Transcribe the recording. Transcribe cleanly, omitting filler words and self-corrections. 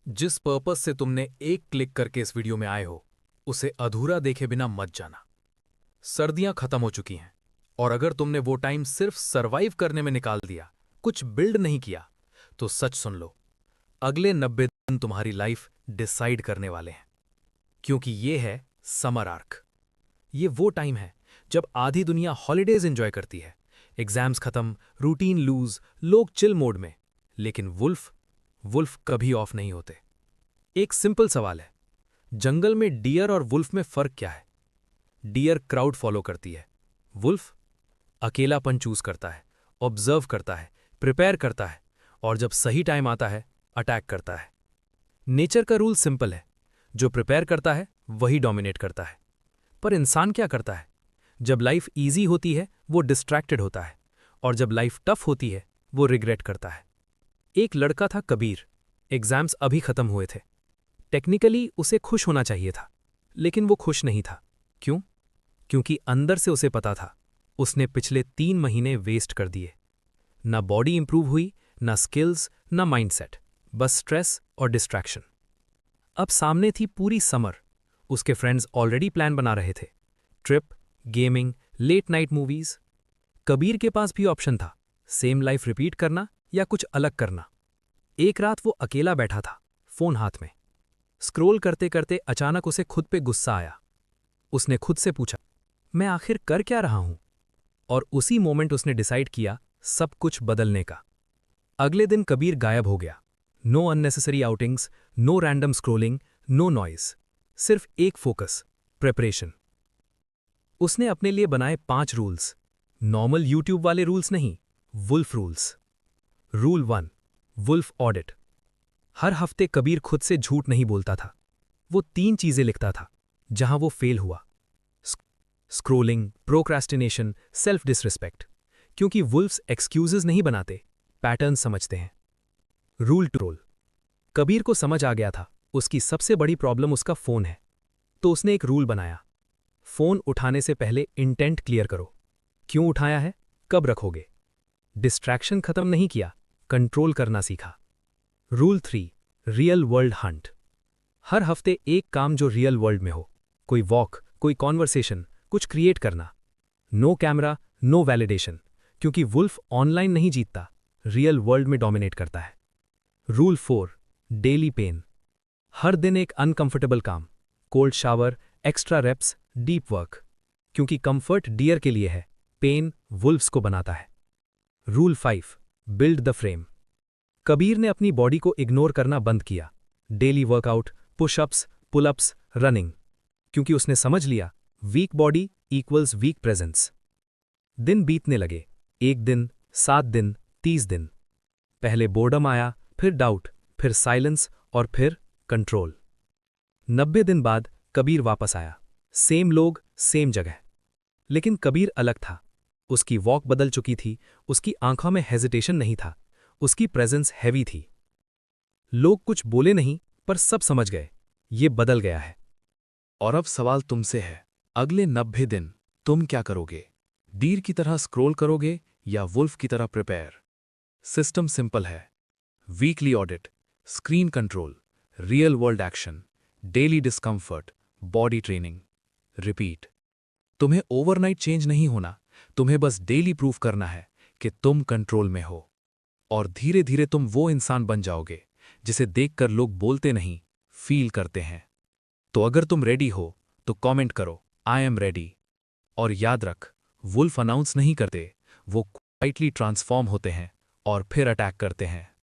जिस पर्पस से तुमने एक क्लिक करके इस वीडियो में आए हो, उसे अधूरा देखे बिना मत जाना। सर्दियां खत्म हो चुकी हैं, और अगर तुमने वो टाइम सिर्फ सरवाइव करने में निकाल दिया, कुछ बिल्ड नहीं किया, तो सच सुन लो, अगले 90 दिन तुम्हारी लाइफ डिसाइड करने वाले हैं। क्योंकि ये है समर आर्क। ये वो टाइम है जब आधी दुनिया हॉलिडेज एंजॉय करती है, एग्जाम्स खत्म, रूटीन लूज, लोग चिल मोड में। लेकिन वुल्फ वुल्फ कभी ऑफ नहीं होते। एक सिंपल सवाल है, जंगल में डियर और वुल्फ में फर्क क्या है? डियर क्राउड फॉलो करती है, वुल्फ अकेलापन चूज करता है, ऑब्जर्व करता है, प्रिपेयर करता है, और जब सही टाइम आता है अटैक करता है। नेचर का रूल सिंपल है, जो प्रिपेयर करता है वही डोमिनेट करता है। पर इंसान क्या करता है? जब लाइफ ईजी होती है वो डिस्ट्रैक्टेड होता है, और जब लाइफ टफ होती है वो रिग्रेट करता है। एक लड़का था कबीर, एग्जाम्स अभी खत्म हुए थे। टेक्निकली उसे खुश होना चाहिए था, लेकिन वो खुश नहीं था। क्यों? क्योंकि अंदर से उसे पता था, उसने पिछले 3 महीने वेस्ट कर दिए। ना बॉडी इंप्रूव हुई, ना स्किल्स, ना माइंडसेट, बस स्ट्रेस और डिस्ट्रैक्शन। अब सामने थी पूरी समर। उसके फ्रेंड्स ऑलरेडी प्लान बना रहे थे, trip, gaming, late night movies. Kabir के पास भी ऑप्शन था, सेम लाइफ रिपीट करना या कुछ अलग करना। एक रात वो अकेला बैठा था, फोन हाथ में। स्क्रोल करते करते अचानक उसे खुद पे गुस्सा आया। उसने खुद से पूछा, मैं आखिर कर क्या रहा हूं? और उसी मोमेंट उसने डिसाइड किया सब कुछ बदलने का। अगले दिन कबीर गायब हो गया। No unnecessary outings, no random scrolling, no noise, सिर्फ एक फोकस, प्रेपरेशन। उसने अपने लिए बनाए 5 रूल्स, नॉर्मल यूट्यूब वाले रूल्स नहीं, wolf rules. Rule 1, wolf audit. हर हफ्ते कबीर खुद से झूठ नहीं बोलता था। वो 3 चीजें लिखता था जहां वो फेल हुआ: स्क्रोलिंग, प्रोक्रास्टिनेशन, सेल्फ डिसरिस्पेक्ट। क्योंकि वुल्फ्स एक्सक्यूजेज नहीं बनाते, पैटर्न समझते हैं। रूल 2, कबीर को समझ आ गया था उसकी सबसे बड़ी प्रॉब्लम उसका फोन है। तो उसने एक रूल बनाया, फोन उठाने से पहले इंटेंट क्लियर करो। क्यों उठाया है, कब रखोगे। डिस्ट्रैक्शन खत्म नहीं किया, कंट्रोल करना सीखा। Rule 3, real world hunt. हर हफ्ते एक काम जो रियल वर्ल्ड में हो, कोई वॉक, कोई कॉन्वर्सेशन, कुछ क्रिएट करना। नो कैमरा, नो वैलिडेशन, क्योंकि वुल्फ ऑनलाइन नहीं जीतता, रियल वर्ल्ड में डोमिनेट करता है। Rule 4, daily pen. हर दिन एक अनकंफर्टेबल काम, cold shower, extra reps, deep work. क्योंकि कंफर्ट डियर के लिए है, पेन वुल्फ्स को बनाता है। Rule 5, build the frame. Kabir ने अपनी बॉडी को इग्नोर करना बंद किया। Daily workout, pushups, pullups, running. क्योंकि उसने समझ लिया, weak body equals weak presence. दिन बीतने लगे, 1 दिन, 7 दिन, 30 दिन। पहले बोर्डम आया, फिर डाउट, फिर साइलेंस, और फिर कंट्रोल। 90 दिन बाद कबीर वापस आया, सेम लोग, सेम जगह। लेकिन कबीर अलग था। उसकी वॉक बदल चुकी थी, उसकी आंखों में हेजिटेशन नहीं था, उसकी प्रेजेंस हैवी थी। लोग कुछ बोले नहीं, पर सब समझ गए, ये बदल गया है। और अब सवाल तुमसे है, अगले 90 दिन तुम क्या करोगे? डीर की तरह स्क्रोल करोगे या वुल्फ की तरह प्रिपेयर? सिस्टम सिंपल है, weekly audit, screen control, real world action, daily discomfort, body training, repeat. तुम्हें ओवरनाइट चेंज नहीं होना, तुम्हें बस डेली प्रूफ करना है कि तुम कंट्रोल में हो। और धीरे धीरे तुम वो इंसान बन जाओगे जिसे देखकर लोग बोलते नहीं, फील करते हैं। तो अगर तुम रेडी हो तो कमेंट करो, आई एम रेडी। और याद रख, वुल्फ अनाउंस नहीं करते, वो क्वाइटली ट्रांसफॉर्म होते हैं और फिर अटैक करते हैं।